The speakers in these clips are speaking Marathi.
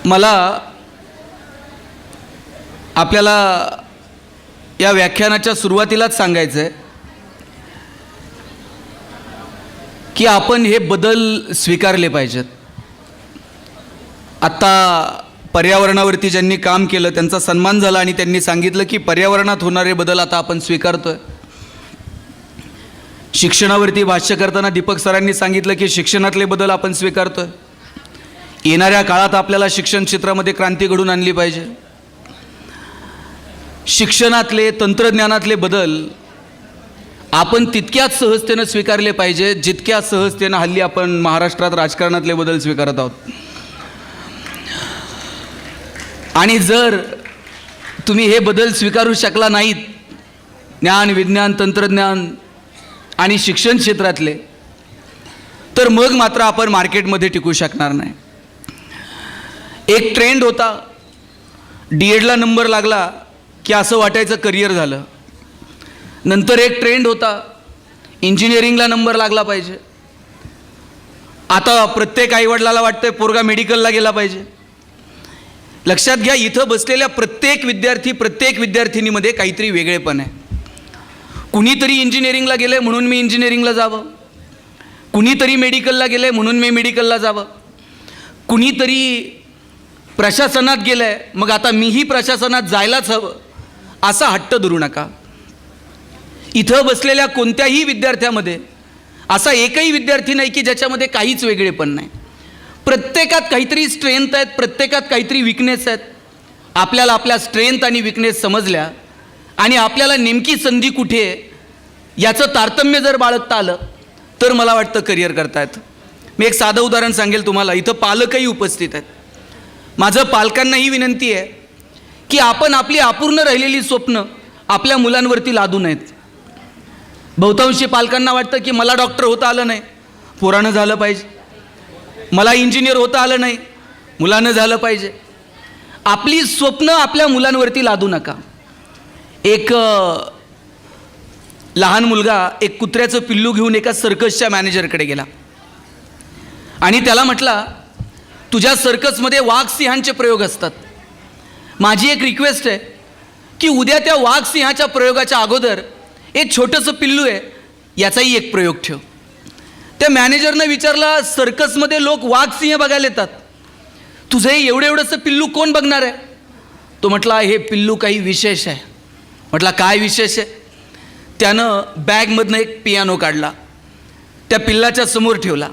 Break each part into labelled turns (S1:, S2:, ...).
S1: मला आपल्याला या व्याख्यानाच्या सुरुवातीलाच सांगायचं आहे की आपण हे बदल स्वीकारले पाहिजेत. आत्ता पर्यावरणावरती ज्यांनी काम केलं त्यांचा सन्मान झाला आणि त्यांनी सांगितलं की पर्यावरणात होणारे बदल आता आपण स्वीकारतोय. शिक्षणावरती भाष्य करताना दीपक सरांनी सांगितलं की शिक्षणातले बदल आपण स्वीकारतोय. येणाऱ्या काळात आपल्याला शिक्षण क्षेत्रामध्ये क्रांती घडून आणली पाहिजे. शिक्षणातले तंत्रज्ञानातले बदल आपण तितक्याच सहजतेनं स्वीकारले पाहिजे जितक्या सहजतेनं हल्ली आपण महाराष्ट्रात राजकारणातले बदल स्वीकारत आहोत. आणि जर तुम्ही हे बदल स्वीकारू शकला नाहीत, ज्ञान विज्ञान तंत्रज्ञान आणि शिक्षण क्षेत्रातले, तर मग मात्र आपण मार्केटमध्ये टिकू शकणार नाही. एक ट्रेंड होता, D.Edला नंबर लागला की असं वाटायचं करिअर झालं. नंतर एक ट्रेंड होता, इंजिनिअरिंगला नंबर लागला पाहिजे. आता प्रत्येक आईवडिलाला वाटतंय पोरगा मेडिकलला गेला पाहिजे. लक्षात घ्या, इथं बसलेल्या प्रत्येक विद्यार्थी प्रत्येक विद्यार्थिनीमध्ये काहीतरी वेगळेपण आहे. कुणीतरी इंजिनिअरिंगला गेलं आहे म्हणून मी इंजिनिअरिंगला जावं, कुणीतरी मेडिकलला गेलं आहे म्हणून मी मेडिकलला जावं, कुणीतरी प्रशासनात गेलं आहे मग आता मीही प्रशासनात जायलाच हवं, असा हट्ट धरू नका. इथं बसलेल्या कोणत्याही विद्यार्थ्यामध्ये असा एकही विद्यार्थी नाही की ज्याच्यामध्ये काहीच वेगळेपण नाही. प्रत्येकात काहीतरी स्ट्रेंथ आहेत, प्रत्येकात काहीतरी विकनेस आहेत. आपल्याला आपल्या स्ट्रेंथ आणि विकनेस समजल्या आणि आपल्याला नेमकी संधी कुठे आहे याचं तारतम्य जर बाळगता आलं तर मला वाटतं करिअर करता येतं. मी एक साधं उदाहरण सांगेल तुम्हाला. इथं पालकही उपस्थित आहेत. माझं पालकांनाही विनंती आहे की आपण आपली अपूर्ण राहिलेली स्वप्न आपल्या मुलांवरती लादू नयेत. बहुतांशी पालकांना वाटतं की मला डॉक्टर होता आलं नाही, पोरानं झालं पाहिजे. मला इंजिनियर होता आलं नाही, मुलानं झालं पाहिजे. आपली स्वप्न आपल्या मुलांवरती लादू नका. एक लहान मुलगा एक कुत्र्याचं पिल्लू घेऊन एका सर्कसच्या मॅनेजरकडे गेला आणि त्याला म्हटला, तुझ्या सर्कसमध्ये वाघ सिंहांचे प्रयोग असतात. माझी एक रिक्वेस्ट आहे की उद्या त्या वाघ सिंहाच्या प्रयोगाच्या अगोदर एक छोटंसं पिल्लू आहे याचाही एक प्रयोग ठेव. त्या मॅनेजरनं विचारलं, सर्कसमध्ये लोक वाघ सिंह बघायला येतात, तुझं हे एवढंसं पिल्लू कोण बघणार आहे? तो म्हटला, हे पिल्लू काही विशेष आहे. म्हटला, काय विशेष आहे? त्यानं बॅगमधनं एक पियानो काढला, त्या पिल्लाच्या समोर ठेवला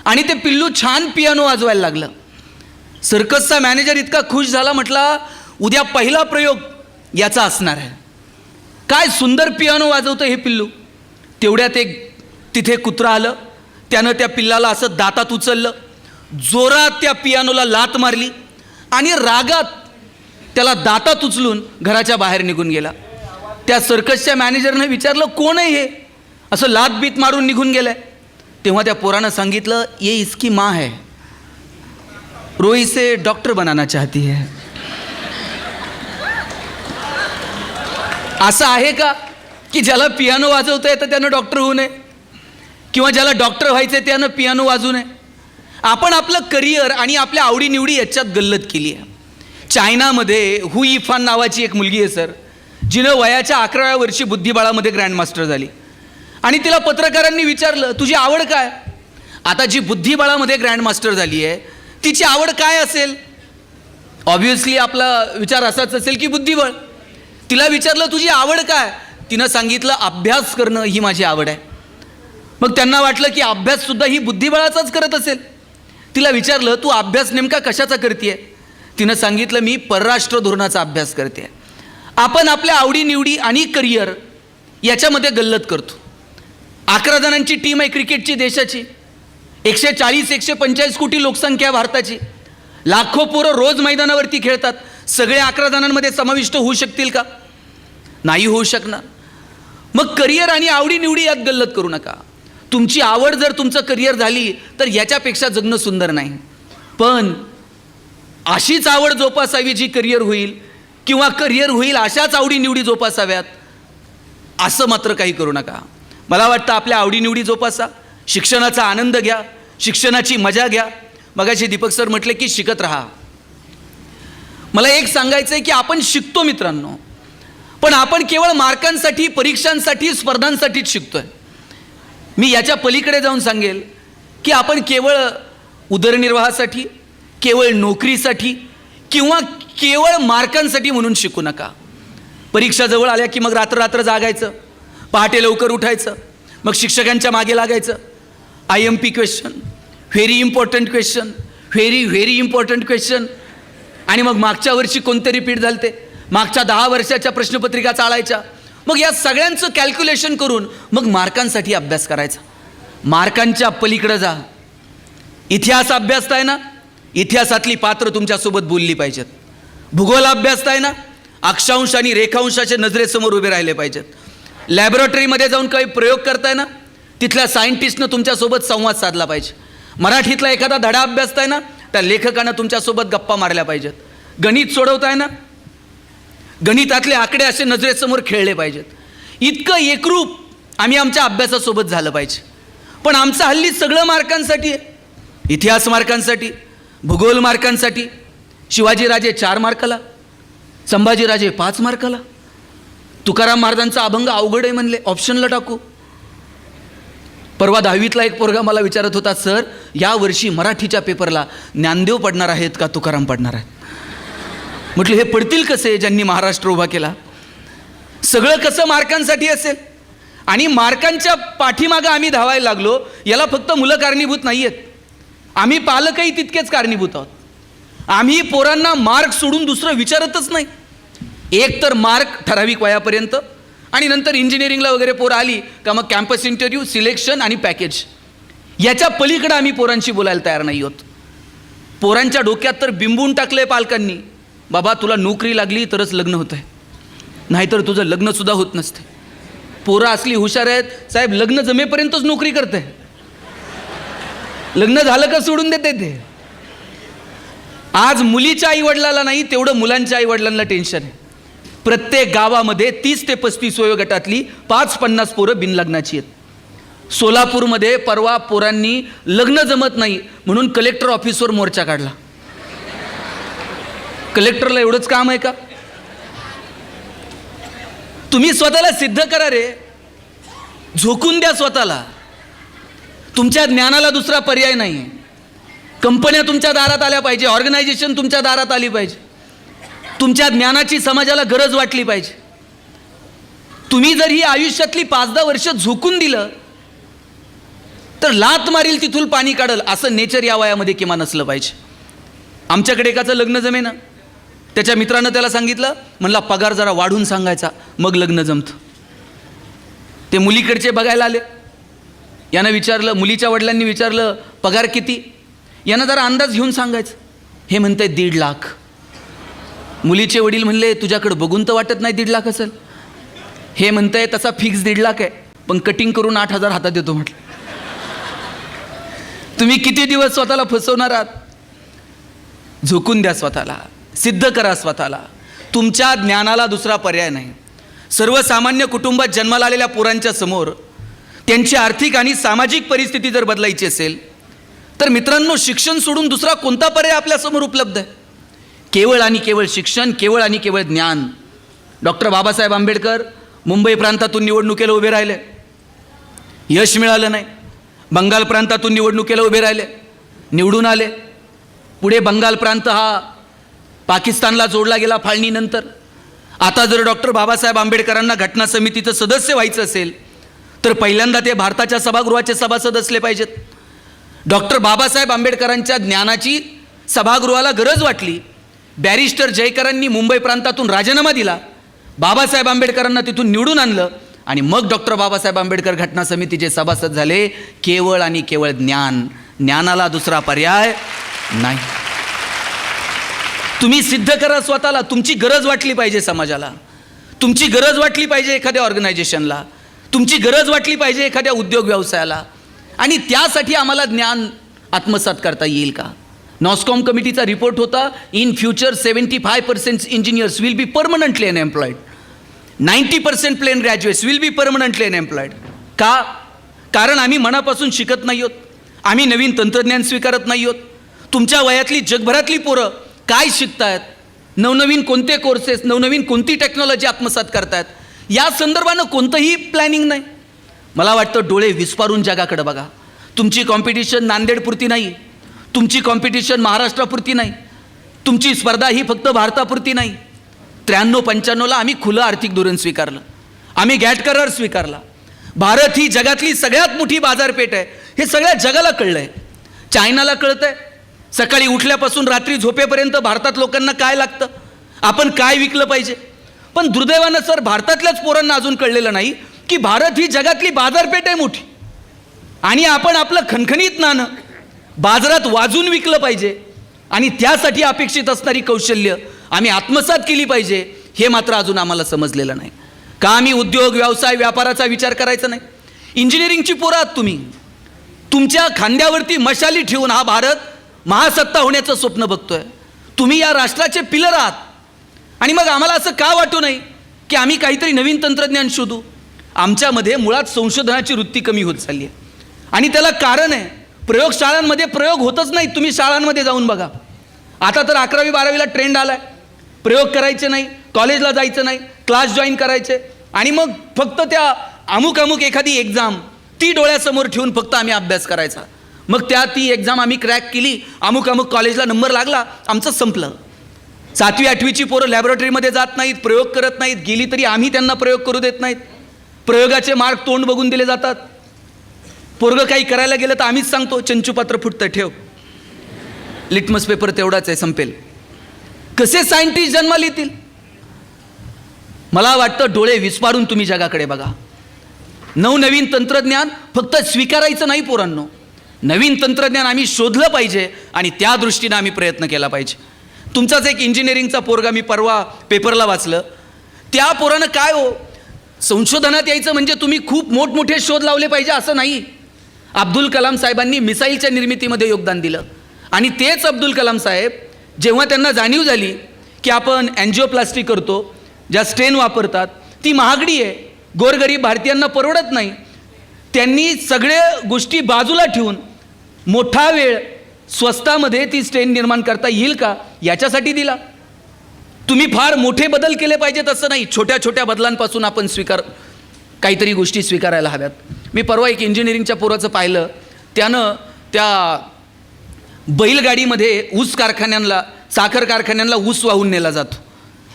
S1: आणि ते पिल्लू छान पियानो वाजवायला लागलं. सर्कसचा मॅनेजर इतका खुश झाला, म्हटला, उद्या पहिला प्रयोग याचा असणार आहे. काय सुंदर पियानो वाजवतं हे पिल्लू. तेवढ्यात एक तिथे कुत्रा आलं, त्यानं त्या पिल्लाला असं दातात उचललं, जोरात त्या पियानोला लात मारली आणि रागात त्याला दातात उचलून घराच्या बाहेर निघून गेला. त्या सर्कसच्या मॅनेजरनं विचारलं, कोण आहे हे असं लात बीत मारून निघून गेलंय? तेव्हा त्या पोरानं सांगितलं, ये इसकी माँ है, रो इसे डॉक्टर बनाना चाहती है. असं आहे का की ज्याला पियानो वाजवता येतं त्यानं डॉक्टर होऊ नये किंवा ज्याला डॉक्टर व्हायचं आहे त्यानं पियानो वाजवू नये? आपण आपलं करिअर आणि आपल्या आवडीनिवडी याच्यात गल्लत केली आहे. चायनामध्ये हु इफान नावाची एक मुलगी आहे सर, जिनं वयाच्या 11व्या वर्षी बुद्धिबळामध्ये ग्रँडमास्टर झाली आणि तिला पत्रकारांनी विचारलं, तुझी आवड काय? आता जी बुद्धिबळामध्ये ग्रँडमास्टर झाली आहे तिची आवड काय असेल? ऑब्व्हियसली आपला विचार असाच असेल की बुद्धिबळ. तिला विचारलं, तुझी आवड काय? तिनं सांगितलं, अभ्यास करणं ही माझी आवड आहे. मग त्यांना वाटलं की अभ्याससुद्धा ही बुद्धिबळाचाच करत असेल. तिला विचारलं, तू अभ्यास नेमका कशाचा करते आहे? तिनं सांगितलं, मी परराष्ट्र धोरणाचा अभ्यास करते आहे. आपण आपल्या आवडीनिवडी आणि करिअर याच्यामध्ये गल्लत करतो. 11 जणांची टीम आहे क्रिकेटची देशाची, 140-145 कोटी लोकसंख्या भारताची, लाखो पोरं रोज मैदानावरती खेळतात. सगळे 11 जणांमध्ये समाविष्ट होऊ शकतील का? नाही होऊ शकणार. मग करिअर आणि आवडीनिवडी यात गल्लत करू नका. तुमची आवड जर तुमचं करिअर झाली तर याच्यापेक्षा जगणं सुंदर नाही. पण अशीच आवड जोपासावी जी करिअर होईल किंवा करिअर होईल अशाच आवडीनिवडी जोपासाव्यात असं मात्र काही करू नका. मला वाटतं आपल्या आवडीनिवडी जोपासा, शिक्षणाचा आनंद घ्या, शिक्षणाची मजा घ्या. मगाशी दीपक सर म्हटले की शिकत राहा. मला एक सांगायचं आहे की आपण शिकतो मित्रांनो, पण आपण केवळ मार्कांसाठी, परीक्षांसाठी, स्पर्धांसाठीच शिकतोय. मी याच्या पलीकडे जाऊन सांगेल की आपण केवळ उदरनिर्वाहासाठी, केवळ नोकरीसाठी किंवा केवळ मार्कांसाठी म्हणून शिकू नका. परीक्षा जवळ आल्या की मग रात्र रात्र जागायचं, पहाटे लवकर उठायचं, मग शिक्षकांच्या मागे लागायचं. IMP question, very important question, very very important question. आणि मग मागच्या वर्षी कोणते रिपीट झालते, मागच्या 10 वर्षाच्या प्रश्नपत्रिका चाळायच्या. मग या सगळ्यांचं कॅल्क्युलेशन करून मग मार्कांसाठी अभ्यास करायचा. मार्कांच्या पलीकडे जा. इतिहास अभ्यासताय ना, इतिहासातली पात्र तुमच्यासोबत बोलली पाहिजेत. भूगोल अभ्यासताय ना, अक्षांश आणि रेखांशाचे नजरेसमोर उभे राहिले पाहिजेत. लॅबोरेटरीमध्ये जाऊन काही प्रयोग करताय ना, तिथल्या सायंटिस्टनं तुमच्यासोबत संवाद साधला पाहिजे. मराठीतला एखादा धडा अभ्यासताय ना, त्या लेखकानं तुमच्यासोबत गप्पा मारल्या पाहिजेत. गणित सोडवताय ना, गणितातले आकडे असे नजरेसमोर खेळले पाहिजेत. इतकं एकरूप आम्ही आमच्या अभ्यासासोबत झालं पाहिजे. पण आमचं हल्ली सगळं मार्कांसाठी आहे. इतिहास मार्कांसाठी, भूगोल मार्कांसाठी. शिवाजीराजे 4 मार्काला, संभाजीराजे 5 मार्काला. तुकाराम महाराजांचा अभंग अवघड आहे म्हणले, ऑप्शनला टाकू. परवा 10वीतला एक पोरगा मला विचारत होता, सर या वर्षी मराठीच्या पेपरला ज्ञानदेव पडणार आहेत का तुकाराम पडणार आहेत? म्हटलं हे पडतील कसे ज्यांनी महाराष्ट्र उभा केला? सगळं कसं मार्कांसाठी असेल? आणि मार्कांच्या पाठीमागं आम्ही धावायला लागलो, याला फक्त मुलं कारणीभूत नाही आहेत, आम्ही पालकही तितकेच कारणीभूत आहोत. आम्ही पोरांना मार्क सोडून दुसरं विचारतच नाही. एक तर मार्क ठराविक वयापर्यंत, आणि नंतर इंजिनिअरिंगला वगैरे पोरं आली का मग कॅम्पस इंटरव्ह्यू, सिलेक्शन आणि पॅकेज. याच्या पलीकडं आम्ही पोरांशी बोलायला तयार नाही आहोत. पोरांच्या डोक्यात तर बिंबवून टाकलं आहे पालकांनी, बाबा तुला नोकरी लागली तरच लग्न होतं आहे, नाहीतर तुझं लग्नसुद्धा होत नसते. पोरं असली हुशार आहेत साहेब, लग्न जमेपर्यंतच नोकरी करते, लग्न झालं का सोडून देते ते. आज मुलीच्या आईवडिलाला नाही तेवढं मुलांच्या आईवडिलांना टेन्शन आहे. प्रत्येक गावामध्ये 30 ते 35 वयोगटातली 5-50 पोरं बिनलग्नाची आहेत. सोलापूरमध्ये परवा पोरांनी लग्न जमत नाही म्हणून कलेक्टर ऑफिसवर मोर्चा काढला. कलेक्टरला एवढंच काम आहे का? तुम्ही स्वतःला सिद्ध करा रे, झोकून द्या स्वतःला. तुमच्या ज्ञानाला दुसरा पर्याय नाही. कंपन्या तुमच्या दारात आल्या पाहिजे, ऑर्गनायझेशन तुमच्या दारात आली पाहिजे. तुमच्या ज्ञानाची समाजाला गरज वाटली पाहिजे. तुम्ही जर ही आयुष्यातली 5-10 वर्ष झोकून दिलं तर लात मारील तिथून पाणी काढल असं नेचर या वयामध्ये किमान असलं पाहिजे. आमच्याकडे एकाचं लग्न जमेना, त्याच्या मित्रानं त्याला सांगितलं, म्हणला पगार जरा वाढून सांगायचा मग लग्न जमतं. ते मुलीकडचे बघायला आले, यानं विचारलं, मुलीच्या वडिलांनी विचारलं पगार किती, यानं जरा अंदाज घेऊन सांगायचं. हे म्हणतंय 1.5 लाख. मुलीचे वडील म्हणले तुझ्याकडे बघून तर वाटत नाही 1.5 लाख असेल. हे म्हणतंय तसा फिक्स 1.5 लाख आहे, पण कटिंग करून 8,000 हातात देतो म्हटलं. तुम्ही किती दिवस स्वतःला फसवणार आहात? झोकून द्या स्वतःला, सिद्ध करा स्वतःला. तुमच्या ज्ञानाला दुसरा पर्याय नाही. सर्वसामान्य कुटुंबात जन्माला आलेल्या पोरांच्या समोर त्यांची आर्थिक आणि सामाजिक परिस्थिती जर बदलायची असेल तर मित्रांनो, शिक्षण सोडून दुसरा कोणता पर्याय आपल्यासमोर उपलब्ध आहे? केवळ आणि केवळ शिक्षण, केवळ आणि केवळ ज्ञान. डॉक्टर बाबासाहेब आंबेडकर मुंबई प्रांतातून निवडणुकीला उभे राहिले, यश मिळालं नाही. बंगाल प्रांतातून निवडणुकीला उभे राहिले, निवडून आले. पुढे बंगाल प्रांत हा पाकिस्तानला जोडला गेला फाळणीनंतर. आता जर डॉक्टर बाबासाहेब आंबेडकरांना घटना समितीचं सदस्य व्हायचं असेल तर पहिल्यांदा ते भारताच्या सभागृहाचे सभासद असले पाहिजेत. डॉक्टर बाबासाहेब आंबेडकरांच्या ज्ञानाची सभागृहाला गरज वाटली. बॅरिस्टर जयकरांनी मुंबई प्रांतातून राजीनामा दिला, बाबासाहेब आंबेडकरांना तिथून निवडून आणलं आणि मग डॉक्टर बाबासाहेब आंबेडकर घटना समितीचे सभासद झाले. केवळ आणि केवळ ज्ञान, ज्ञानाला दुसरा पर्याय नाही. तुम्ही सिद्ध करा स्वतःला. तुमची गरज वाटली पाहिजे समाजाला, तुमची गरज वाटली पाहिजे एखाद्या ऑर्गनायझेशनला, तुमची गरज वाटली पाहिजे एखाद्या उद्योग व्यवसायाला. आणि त्यासाठी आम्हाला ज्ञान आत्मसात करता येईल का? नॉस्कॉम कमिटीचा रिपोर्ट होता, in future 75% engineers will be permanently unemployed, 90% plain graduates will be permanently unemployed. का? कारण आम्ही मनापासून शिकत नाही आहोत, आम्ही नवीन तंत्रज्ञान स्वीकारत नाही आहोत. तुमच्या वयातली जगभरातली पोरं काय शिकतायत, नवनवीन कोणते कोर्सेस, नवनवीन कोणती टेक्नॉलॉजी आत्मसात करतायत, या संदर्भानं कोणतंही प्लॅनिंग नाही. मला वाटतं डोळे विस्पारून जगाकडे बघा. तुमची कॉम्पिटिशन नांदेडपुरती नाही, तुमची कॉम्पिटिशन महाराष्ट्रापुरती नाही, तुमची स्पर्धा ही फक्त भारतापुरती नाही. 93-95ला आम्ही खुलं आर्थिक धोरण स्वीकारलं, आम्ही गॅट करार स्वीकारला. भारत ही जगातली सगळ्यात मोठी बाजारपेठ आहे, हे सगळ्या जगाला कळलं आहे. चायनाला कळतं आहे. सकाळी उठल्यापासून रात्री झोपेपर्यंत भारतात लोकांना काय लागतं, आपण काय विकलं पाहिजे. पण दुर्दैवानं सर भारतातल्याच पोरांना अजून कळलेलं नाही की भारत ही जगातली बाजारपेठ आहे मोठी, आणि आपण आपलं खणखणीत नाणं बाजारात वाजून विकलं पाहिजे, आणि त्यासाठी अपेक्षित असणारी कौशल्य आम्ही आत्मसात केली पाहिजे, हे मात्र अजून आम्हाला समजलेलं नाही. का आम्ही उद्योग, व्यवसाय, व्यापाराचा विचार करायचा नाही. इंजिनिअरिंगची पोरं आहात तुम्ही, तुमच्या खांद्यावरती मशाली ठेवून हा भारत महासत्ता होण्याचं स्वप्न बघतोय. तुम्ही या राष्ट्राचे पिलर आहात, आणि मग आम्हाला असं का वाटू नये की आम्ही काहीतरी नवीन तंत्रज्ञान शोधू. आमच्यामध्ये मुळात संशोधनाची वृत्ती कमी होत चालली आहे, आणि त्याला कारण आहे प्रयोगशाळांमध्ये प्रयोग होतच नाहीत. तुम्ही शाळांमध्ये जाऊन बघा. आता तर 11वी-12वीला ट्रेंड आला आहे, प्रयोग करायचे नाही, कॉलेजला जायचं नाही, क्लास जॉईन करायचे, आणि मग फक्त त्या अमुक एखादी एक्झाम ती डोळ्यासमोर ठेवून फक्त आम्ही अभ्यास करायचा. मग ती एक्झाम आम्ही क्रॅक केली, अमुक कॉलेजला नंबर लागला, आमचं संपलं. 7वी-8वीची पोरं लॅबोरेटरीमध्ये जात नाहीत, प्रयोग करत नाहीत, गेली तरी आम्ही त्यांना प्रयोग करू देत नाहीत. प्रयोगाचे मार्क तोंड बघून दिले जातात. पोरगं काही करायला गेलं तर आम्हीच सांगतो चंचूपात्र फुटतं, ठेव, लिटमस पेपर तेवढाच आहे, संपेल. कसे सायंटिस्ट जन्माला येतील. मला वाटतं डोळे विस्पारून तुम्ही जगाकडे बघा. नवनवीन तंत्रज्ञान फक्त स्वीकारायचं नाही पोरांनो, नवीन तंत्रज्ञान आम्ही शोधलं पाहिजे, आणि त्या दृष्टीनं आम्ही प्रयत्न केला पाहिजे. तुमचाच एक इंजिनिअरिंगचा पोरगा मी परवा पेपरला वाचलं. त्या पोरानं काय हो, संशोधनात यायचं म्हणजे तुम्ही खूप मोठमोठे शोध लावले पाहिजे असं नाही. अब्दुल कलाम साहेबांनी मिसाईलच्या निर्मितीमध्ये योगदान दिलं, आणि तेच अब्दुल कलाम साहेब जेव्हा त्यांना जाणीव झाली की आपण अँजिओप्लास्टी करतो, ज्या स्टेन वापरतात ती महागडी आहे, गोरगरीब भारतीयांना परवडत नाही, त्यांनी सगळ्या गोष्टी बाजूला ठेवून मोठा वेळ स्वस्तामध्ये ती स्टेन निर्माण करता येईल का याच्यासाठी दिला. तुम्ही फार मोठे बदल केले पाहिजेत असं नाही, छोट्या छोट्या बदलांपासून आपण काहीतरी गोष्टी स्वीकारायला हव्यात. मी परवा एक इंजिनिअरिंगच्या पोराचं पाहिलं, त्यानं त्या बैलगाडीमध्ये ऊस कारखान्यांना, साखर कारखान्यांना ऊस वाहून नेला जातो,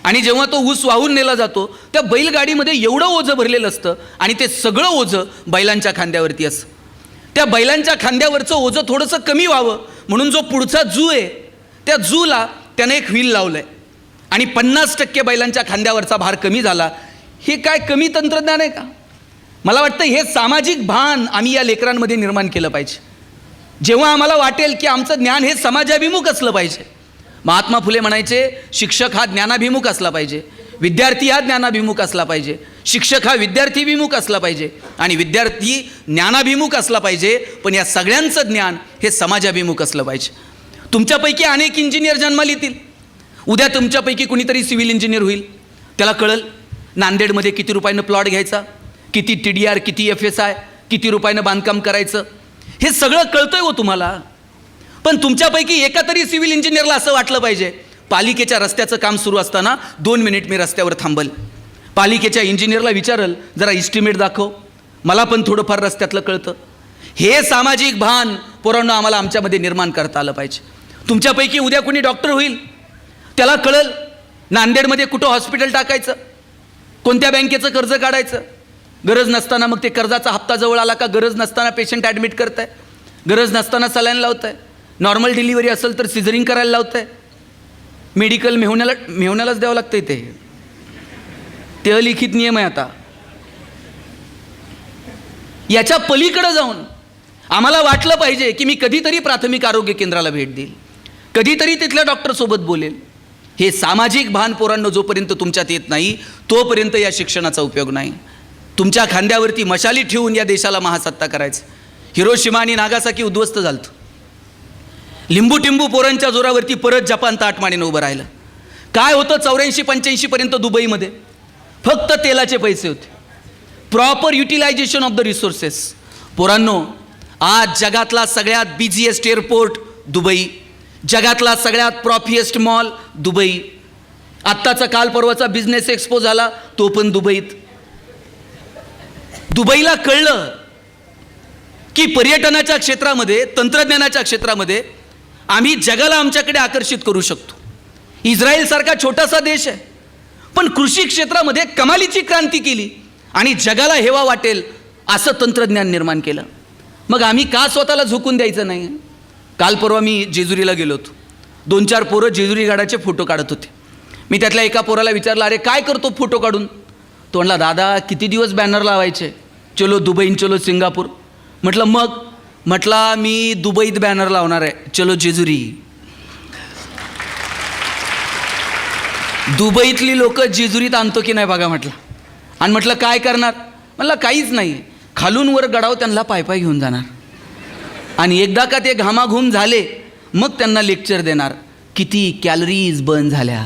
S1: आणि जेव्हा तो ऊस वाहून नेला जातो त्या बैलगाडीमध्ये एवढं ओझं भरलेलं असतं, आणि ते सगळं ओझं बैलांच्या खांद्यावरती असतं. त्या बैलांच्या खांद्यावरचं ओझं थोडंसं कमी व्हावं म्हणून जो पुढचा जू आहे त्या जूला त्याने एक व्हील लावलं आहे, आणि 50% बैलांच्या खांद्यावरचा भार कमी झाला. हे काय कमी तंत्रज्ञान आहे का. मला वाटतं हे सामाजिक भान आम्ही या लेकरांमध्ये निर्माण केलं पाहिजे. जेव्हा आम्हाला वाटेल की आमचं ज्ञान हे समाजाभिमुख असलं पाहिजे. महात्मा फुले म्हणायचे शिक्षक हा ज्ञानाभिमुख असला पाहिजे, विद्यार्थी हा ज्ञानाभिमुख असला पाहिजे, शिक्षक हा विद्यार्थीभिमुख असला पाहिजे, आणि विद्यार्थी ज्ञानाभिमुख असला पाहिजे, पण या सगळ्यांचं ज्ञान हे समाजाभिमुख असलं पाहिजे. तुमच्यापैकी अनेक इंजिनियर जन्माला येतील. उद्या तुमच्यापैकी कुणीतरी सिव्हिल इंजिनियर होईल, त्याला कळल नांदेडमध्ये किती रुपयानं प्लॉट घ्यायचा, किती TDR, किती FSI, किती रुपयानं बांधकाम करायचं, हे सगळं कळतंय हो तुम्हाला. पण तुमच्यापैकी एका तरी सिव्हिल इंजिनियरला असं वाटलं पाहिजे पालिकेच्या रस्त्याचं काम सुरू असताना 2 मिनिट मी रस्त्यावर थांबल, पालिकेच्या इंजिनियरला विचारल जरा इस्टिमेट दाखव, मला पण थोडंफार रस्त्यातलं कळतं. हे सामाजिक भान पोरांनो आम्हाला आमच्यामध्ये निर्माण करता आलं पाहिजे. तुमच्यापैकी उद्या कोणी डॉक्टर होईल, त्याला कळल नांदेडमध्ये कुठं हॉस्पिटल टाकायचं, कोणत्या बँकेचं कर्ज काढायचं. गरज नसताना मग ते कर्जाचा हप्ता जवळ आला का गरज नसताना पेशंट ॲडमिट करताय, गरज नसताना सलाईन लावताय, नॉर्मल डिलिव्हरी असेल तर सिझरिंग करायला लावताय, मेडिकल मेहुण्यालाच द्यावं लागतं. ते अलिखित नियम आहे. आता याच्या पलीकडे जाऊन आम्हाला वाटलं पाहिजे की मी कधीतरी प्राथमिक आरोग्य केंद्राला भेट देईल, कधीतरी तिथल्या डॉक्टरसोबत बोलेल. हे सामाजिक भान पोरांनो जोपर्यंत तुमच्यात येत नाही तोपर्यंत या शिक्षणाचा उपयोग नाही. तुमच्या खांद्यावरती मशाली ठेवून या देशाला महासत्ता करायचं. हिरोशिमा आणि नागासाकी उद्ध्वस्त झालं, लिंबू टिंबू पोरांच्या जोरावरती परत जपान ताटमानेनं उभं राहिलं. काय होतं 84-85 पर्यंत दुबईमध्ये फक्त तेलाचे पैसे होते, proper utilisation of the resources. पोरांनो आज जगातला सगळ्यात बिझिएस्ट एअरपोर्ट दुबई, जगातला सगळ्यात प्रॉफिएस्ट मॉल दुबई, आत्ताचा काल परवाचा बिझनेस एक्सपो झाला तो पण दुबईत. दुबईला कळलं की पर्यटनाच्या क्षेत्रामध्ये, तंत्रज्ञानाच्या क्षेत्रामध्ये आम्ही जगाला आमच्याकडे आकर्षित करू शकतो. इस्रायलसारखा छोटासा देश आहे, पण कृषी क्षेत्रामध्ये कमालीची क्रांती केली आणि जगाला हेवा वाटेल असं तंत्रज्ञान निर्माण केलं. मग आम्ही का स्वतःला झुकून द्यायचं नाही? काल परवा मी जेजुरीला गेलो होतो. 2-4 पोरं जेजुरी गडाचे फोटो काढत होते. मी त्यातल्या एका पोराला विचारलं, अरे काय करतो फोटो काढून? तो म्हणला, दादा किती दिवस बॅनर लावायचे, चलो दुबई चलो सिंगापूर. म्हटलं मग? म्हटला मी दुबईत बॅनर लावणार आहे, चलो जेजुरी. दुबईतली लोक जेजुरीत आणतो की नाही बघा म्हटलं. आणि म्हटलं काय करणार? म्हटलं काहीच नाही, खालून वर गडाव त्यांना पायपाय घेऊन जाणार आणि एकदा का ते घामाघूम झाले मग त्यांना लेक्चर देणार किती कॅलरीज बर्न झाल्या.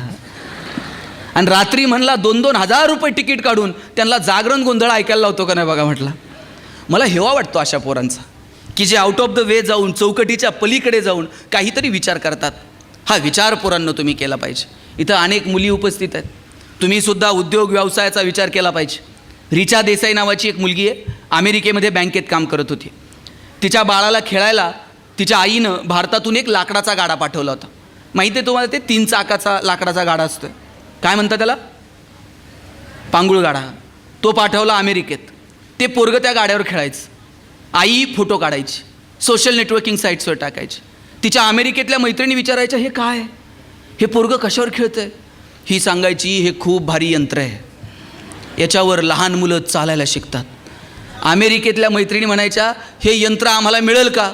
S1: आणि रात्री म्हणला 2-2 हजार रुपये तिकीट काढून त्यांना जागरण गोंधळ ऐकायला लावतो का नाही बघा म्हटलं. मला हेवा वाटतो अशा पोरांचा की जे आउट ऑफ द वे जाऊन, चौकटीच्या पलीकडे जाऊन काहीतरी विचार करतात. हा विचार पोरांनो तुम्ही केला पाहिजे. इथं अनेक मुली उपस्थित आहेत, तुम्हीसुद्धा उद्योग व्यवसायाचा विचार केला पाहिजे. रिचा देसाई नावाची एक मुलगी आहे, अमेरिकेमध्ये बँकेत काम करत होती. तिच्या बाळाला खेळायला तिच्या आईनं भारतातून एक लाकडाचा गाडा पाठवला होता. माहिती आहे तुम्हाला, ते 3 चाकाचा लाकडाचा गाडा असतो, काय म्हणतात त्याला, पांगुळ गाडा. तो पाठवला अमेरिकेत. ते पोरगं त्या गाड्यावर खेळायचं, आई फोटो काढायची, सोशल नेटवर्किंग साईट्सवर टाकायची. तिच्या अमेरिकेतल्या मैत्रिणी विचारायच्या, हे काय, हे पोरगं कशावर खेळतं आहे? ही सांगायची, हे खूप भारी यंत्र आहे, याच्यावर लहान मुलं चालायला शिकतात. अमेरिकेतल्या मैत्रिणी म्हणायच्या, हे यंत्र आम्हाला मिळेल का?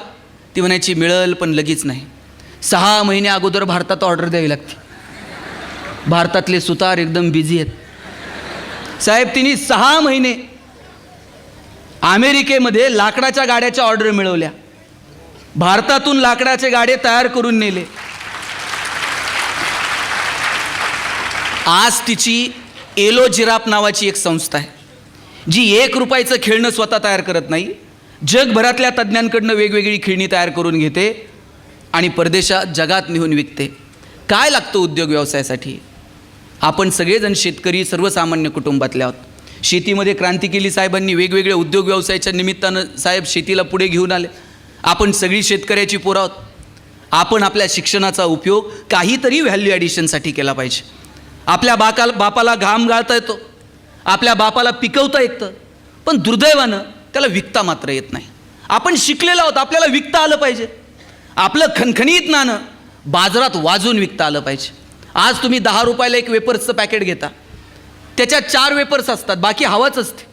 S1: ती म्हणायची, मिळेल पण लगेच नाही, 6 महिने अगोदर भारतात ऑर्डर द्यावी लागते. भारतातले सुतार एकदम बिझी आहेत साहेब. तिने 6 महिने अमेरिकेमध्ये लाकडाच्या गाड्याच्या ऑर्डर मिळवल्या, भारतातून लाकडाचे गाडे तयार करून नेले. आज तिची एलो जिराफ नावाची एक संस्था आहे, जी 1 रुपयाचं खेळणं स्वतः तयार करत नाही, जगभरातल्या तज्ज्ञांकडनं वेगवेगळी खेळणी तयार करून घेते आणि परदेशात जगात नेऊन विकते. काय लागतं उद्योग व्यवसायासाठी? आपण सगळेजण शेतकरी, सर्वसामान्य कुटुंबातले आहोत. शेतीमध्ये क्रांती केली साहेबांनी, वेगवेगळे उद्योग व्यवसायाच्या निमित्तानं साहेब शेतीला पुढे घेऊन आले. आपण सगळी शेतकऱ्याची पोरं आहोत. आपण आपल्या शिक्षणाचा उपयोग काहीतरी व्हॅल्यू ॲडिशनसाठी केला पाहिजे. आपल्या बापाला घाम गाळता येतो, आपल्या बापाला पिकवता येतं, पण दुर्दैवानं त्याला विकता मात्र येत नाही. आपण शिकलेलो आहोत, आपल्याला विकता आलं पाहिजे. आपलं खणखणीत नाणं बाजारात वाजून विकता आलं पाहिजे. आज तुम्ही 10 रुपयाला एक वेपर्सचं पॅकेट घेता, त्याच्यात 4 वेपर्स असतात, बाकी हवाच असते.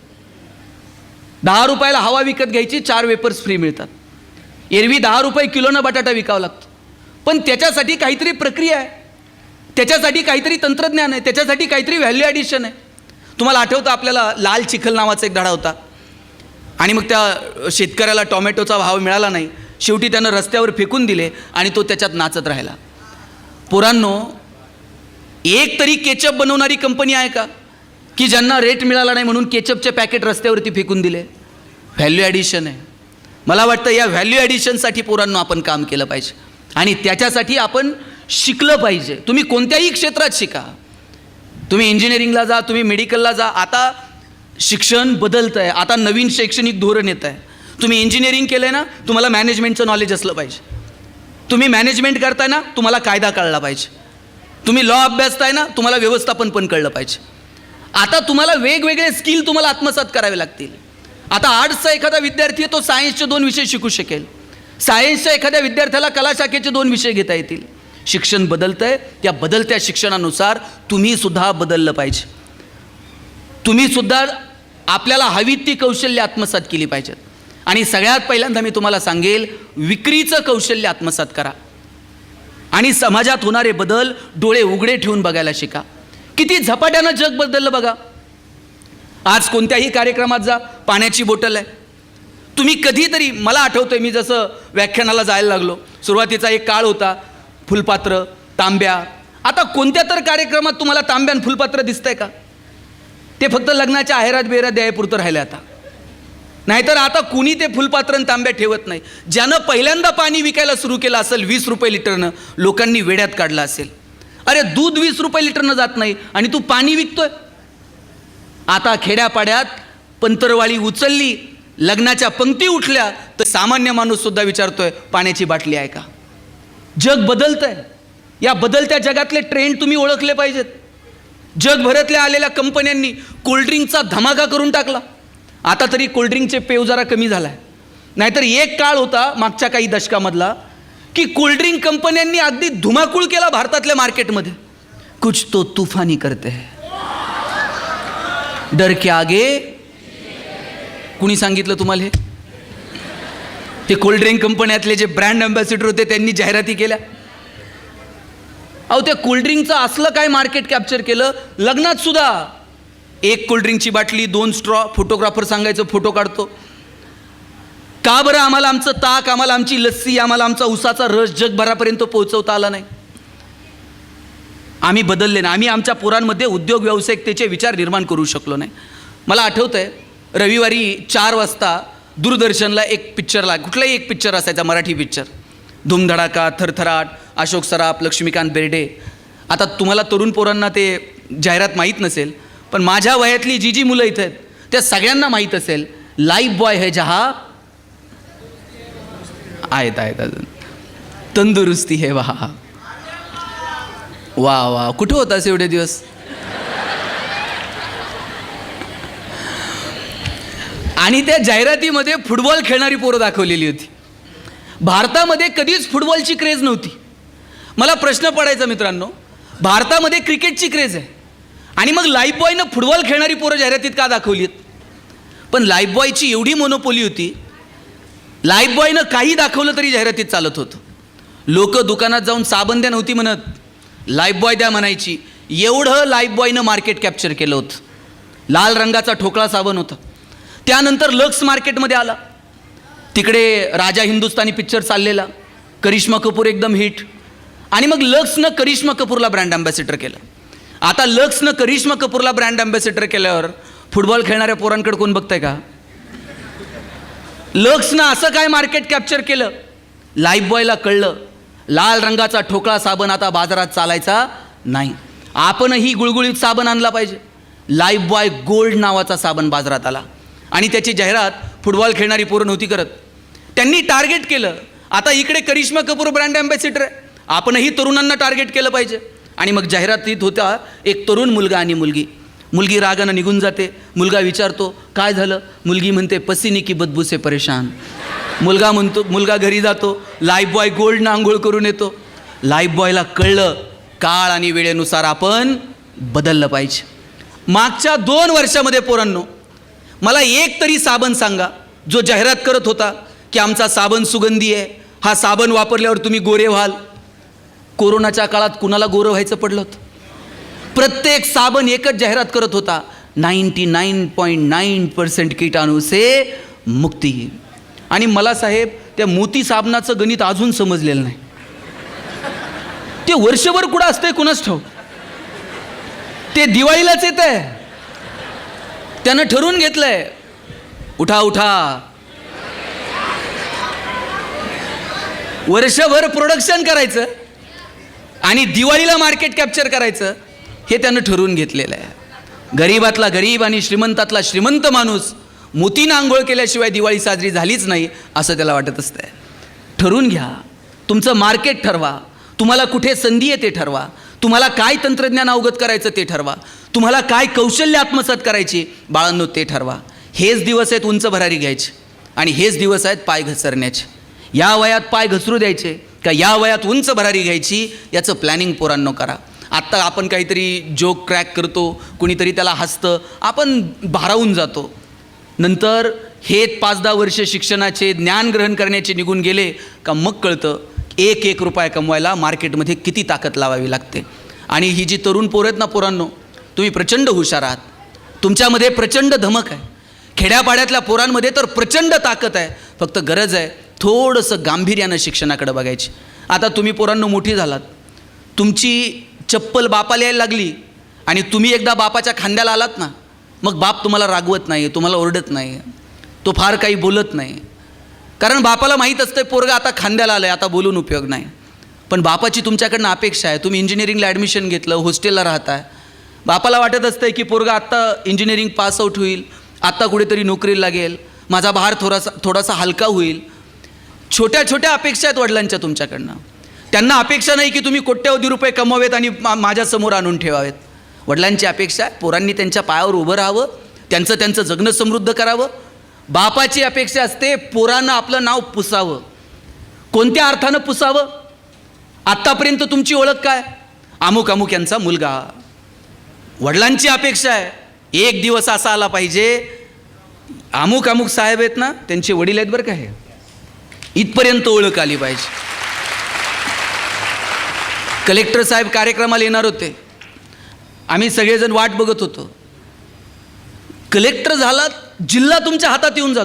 S1: 10 रुपयाला हवा विकत घ्यायची, 4 वेपर्स फ्री मिळतात. एरवी 10 रुपये किलोनं बटाटा विकावा लागतो, पण त्याच्यासाठी काहीतरी प्रक्रिया आहे, त्याच्यासाठी काहीतरी तंत्रज्ञान आहे, त्याच्यासाठी काहीतरी व्हॅल्यू ॲडिशन आहे. तुम्हाला आठवतं आपल्याला लाल चिखल नावाचा एक धडा होता आणि मग त्या शेतकऱ्याला टोमॅटोचा भाव मिळाला नाही, शेवटी त्यानं रस्त्यावर फेकून दिले आणि तो त्याच्यात नाचत राहिला. पोरांनो, एक तरी केचप बनवणारी कंपनी आहे का की ज्यांना रेट मिळाला नाही म्हणून केचपचे पॅकेट रस्त्यावरती फेकून दिले? व्हॅल्यू ॲडिशन आहे. मला वाटतं या व्हॅल्यू ॲडिशनसाठी पोरांनो आपण काम केलं पाहिजे आणि त्याच्यासाठी आपण शिकलं पाहिजे. तुम्ही कोणत्याही क्षेत्रात शिका, तुम्ही इंजिनिअरिंगला जा, तुम्ही मेडिकलला जा. आता शिक्षण बदलतं आहे, आता नवीन शैक्षणिक धोरण येतं आहे. तुम्ही इंजिनिअरिंग केलं आहे ना, तुम्हाला मॅनेजमेंटचं नॉलेज असलं पाहिजे. तुम्ही मॅनेजमेंट करताय ना, तुम्हाला कायदा कळला पाहिजे. तुम्ही लॉ अभ्यासताय ना, तुम्हाला व्यवस्थापन पण कळलं पाहिजे. आता तुम्हाला वेगवेगळे स्किल तुम्हाला आत्मसात करावे लागतील. आता आर्ट्सचा एखादा विद्यार्थी आहे, तो सायन्सचे 2 विषय शिकू शकेल. सायन्सच्या एखाद्या विद्यार्थ्याला कला शाखेचे 2 विषय घेता येतील. शिक्षण बदलतं आहे, त्या बदलत्या शिक्षणानुसार तुम्हीसुद्धा बदललं पाहिजे. तुम्हीसुद्धा आपल्याला हवी ती कौशल्य आत्मसात केली पाहिजेत. आणि सगळ्यात पहिल्यांदा मी तुम्हाला सांगेल, विक्रीचं कौशल्य आत्मसात करा आणि समाजात होणारे बदल डोळे उघडे ठेवून बघायला शिका. किती झपाट्यानं जग बदललं बघा. आज कोणत्याही कार्यक्रमात जा, पाण्याची बॉटल आहे. तुम्ही कधीतरी, मला आठवतं आहे मी जसं व्याख्यानाला जायला लागलो, सुरुवातीचा एक काळ होता फुलपात्र, तांब्या. आता कोणत्या तर कार्यक्रमात तुम्हाला तांब्या आणि फुलपात्र दिसतंय का? ते फक्त लग्नाच्या आहेरात बेरात द्यायपुरतं राहिलं आता. नाहीतर आता कुणी ते फुलपात्र आणि तांब्या ठेवत नाही. ज्यानं पहिल्यांदा पाणी विकायला सुरू केलं असेल 20 रुपये लिटरनं, लोकांनी वेड्यात काढलं असेल. अरे दूध 20 रुपये लिटरनं जात नाही आणि तू पाणी विकतोय. आता खेड्यापाड्यात पंतरवाळी उचलली, लग्नाच्या पंक्ती उठल्या, तर सामान्य माणूस सुद्धा विचारतोय पाण्याची बाटली आहे का. जग बदलतंय. या बदलत्या जगातले ट्रेंड तुम्ही ओळखले पाहिजेत. जगभरातल्या आलेल्या कंपन्यांनी कोल्ड्रिंकचा धमाका करून टाकला. आता तरी कोल्ड्रिंकचे पेव जरा कमी झाला आहे. नाहीतर एक काळ होता मागच्या काही दशकामधला की कोल्ड्रिंक कंपन्यांनी अगदी धुमाकूळ केला भारतातल्या मार्केटमध्ये. कुछ तो तूफानी करते है, डर के आगे. कुणी सांगितलं तुम्हाला हे? ते कोल्ड्रिंक कंपन्यातले जे ब्रँड अँबॅसिडर होते त्यांनी जाहिराती केल्या. अहो त्या कोल्ड्रिंकचं असलं काय मार्केट कॅप्चर केलं. लग्नात सुद्धा एक कोल्ड्रिंकची बाटली, 2 स्ट्रॉ, फोटोग्राफर सांगायचं फोटो काढतो. का बरं आम्हाला आमचं ताक, आम्हाला आमची लस्सी, आम्हाला आमचा उसाचा रस जगभरापर्यंत पोहोचवता आला नाही? आम्ही बदलले नाही. आम्ही आमच्या पोरांमध्ये उद्योग व्यावसायिकतेचे विचार निर्माण करू शकलो नाही. मला आठवतं आहे रविवारी 4 वाजता दूरदर्शनला एक पिक्चर कुठलाही एक पिक्चर असायचा, मराठी पिक्चर. धूमधडाका, थरथराट, अशोक सराफ, लक्ष्मीकांत बेर्डे. आता तुम्हाला तरुण पोरांना ते जाहिरात माहीत नसेल, पण माझ्या वयातली जी मुलं इथं आहेत त्या सगळ्यांना माहीत असेल. लाईफ बॉय है जहा आहेत अजून, तंदुरुस्ती है वहा. वा वा, कुठं होतास एवढे दिवस? आणि त्या जाहिरातीमध्ये फुटबॉल खेळणारी पोरं दाखवलेली होती. भारतामध्ये कधीच फुटबॉलची क्रेज नव्हती. मला प्रश्न पडायचा मित्रांनो, भारतामध्ये क्रिकेटची क्रेज आहे आणि मग लाईफ बॉयनं फुटबॉल खेळणारी पोरं जाहिरातीत का दाखवली आहेत? पण लाईफ बॉयची एवढी मोनोपोली होती, लाईफ बॉयनं काही दाखवलं तरी जाहिरातीत चालत होतं. लोक दुकानात जाऊन साबण द्या नव्हती म्हणत, लाईफ बॉय द्या म्हणायची. एवढं लाईफ बॉयनं मार्केट कॅप्चर केलं होतं. लाल रंगाचा ठोकळा साबण होता. त्यानंतर लक्स मार्केटमध्ये आला. तिकडे राजा हिंदुस्तानी पिक्चर चाललेला, करिश्मा कपूर एकदम हिट. आणि मग लक्सनं करिश्मा कपूरला ब्रँड अँबॅसिडर केलं. आता लक्सनं करिश्मा कपूरला ब्रँड अँबॅसिडर केल्यावर फुटबॉल खेळणाऱ्या पोरांकडे कोण बघताय का? लक्सनं असं काय मार्केट कॅप्चर केलं? लाईफ बॉयला कळलं लाल रंगाचा ठोकळा साबण आता बाजारात चालायचा नाही, आपणही गुळगुळीत साबण आणला पाहिजे. लाईफ बॉय गोल्ड नावाचा साबण बाजारात आला आणि त्याची जाहिरात फुटबॉल खेळणारी पोरं नव्हती करत. त्यांनी टार्गेट केलं, आता इकडे करिश्मा कपूर ब्रँड अँबॅसिडर आहे, आपणही तरुणांना टार्गेट केलं पाहिजे. आणि मग जाहिरातीत होता एक तरुण मुलगा आणि मुलगी. मुलगी रागानं निघून जाते. मुलगा विचारतो काय झालं? मुलगी म्हणते पसीने की बदबू से परेशान. मुलगा घरी जातो, लाईफ बॉय गोल्डनं आंघोळ करून येतो. लाईफ बॉयला कळलं काळ आणि वेळेनुसार आपण बदललं पाहिजे. मागच्या 2 वर्षामध्ये पोरांनो मला एक तरी साबण सांगा जो जाहिरात करत होता की आमचा साबण सुगंधी आहे, हा साबण वापरल्यावर तुम्ही गोरे व्हाल. कोरोनाच्या काळात कुणाला गोरं व्हायचं पडलं होतं? प्रत्येक साबण एकच जाहिरात करत होता, 99.9% कीटाणू से मुक्ती. आणि मला साहेब त्या मोती साबणाचं गणित अजून समजलेलं नाही. ते वर्षभर कुठं असतंय कुणाच ठाऊक. ते दिवाळीलाच येत आहे. त्यानं ठरवून घेतलंय उठा उठा, वर्षभर प्रोडक्शन करायचं आणि दिवाळीला मार्केट कॅप्चर करायचं, हे त्यानं ठरवून घेतलेलं आहे. गरीबातला गरीब आणि श्रीमंतातला श्रीमंत माणूस मोतीनं आंघोळ केल्याशिवाय दिवाळी साजरी झालीच नाही असं त्याला वाटत असतंय. ठरवून घ्या, तुमचं मार्केट ठरवा, तुम्हाला कुठे संधी आहे ते ठरवा, तुम्हाला काय तंत्रज्ञान अवगत करायचं ते ठरवा, तुम्हाला काय कौशल्य आत्मसात करायची बाळांनो ते ठरवा. हेच दिवस आहेत उंच भरारी घ्यायचे आणि हेच दिवस आहेत पाय घसरण्याचे. या वयात पाय घसरू द्यायचे का या वयात उंच भरारी घ्यायची याचं प्लॅनिंग पोरांनो करा. आत्ता आपण काहीतरी जोक क्रॅक करतो, कुणीतरी त्याला हसतं, आपण भारावून जातो. नंतर हे 5-10 वर्ष शिक्षणाचे ज्ञान ग्रहण करण्याचे निघून गेले का मग कळतं 1 रुपया कमवायला मार्केटमध्ये किती ताकद लावावी लागते. आणि ही जी तरुण पोरं आहेत ना पोरांनो, तुम्ही प्रचंड हुशार आहात, तुमच्यामध्ये प्रचंड धमक आहे. खेड्यापाड्यातल्या पोरांमध्ये तर प्रचंड ताकद आहे. फक्त गरज आहे थोडंसं गांभीर्यानं शिक्षणाकडे बघायची. आता तुम्ही पोरांनो मोठी झालात, तुमची चप्पल बापाला यायला लागली आणि तुम्ही एकदा बापाच्या खांद्याला आलात ना, मग बाप तुम्हाला रागवत नाही, तुम्हाला ओरडत नाही, तो फार काही बोलत नाही. कारण बापाला माहीत असतं पोरगा आता खांद्याला आलं आहे, आता बोलून उपयोग नाही. पण बापाची तुमच्याकडनं अपेक्षा आहे. तुम्ही इंजिनिअरिंगला ॲडमिशन घेतलं, हॉस्टेलला राहताय. बापाला वाटत असतं की पोरगा आत्ता इंजिनिअरिंग पास आऊट होईल, आत्ता कुठेतरी नोकरीला लागेल, माझा भार थोडासा हलका होईल. छोट्या छोट्या अपेक्षा आहेत वडिलांच्या तुमच्याकडनं. त्यांना अपेक्षा नाही की तुम्ही कोट्यवधी रुपये कमवावेत आणि माझ्यासमोर आणून ठेवावेत. वडिलांची अपेक्षा आहे पोरांनी त्यांच्या पायावर उभं राहावं, त्यांचं जगणं समृद्ध करावं. बापाची अपेक्षा असते पोरांना आपलं नाव पुसावं. कोणत्या अर्थानं पुसावं? आत्तापर्यंत तुमची ओळख काय? अमुक अमुक यांचा मुलगा. वडिलांची अपेक्षा आहे एक दिवस असा आला पाहिजे, अमुक अमुक साहेब आहेत ना, त्यांचे वडील आहेत बरं का, हे इथपर्यंत ओळख आली पाहिजे. कलेक्टर साहेब कार्यक्रमाला येणार होते, आम्ही सगळेजण वाट बघत होतो. कलेक्टर झालात, जिल्हा तुमच्या हातात येऊन जातो.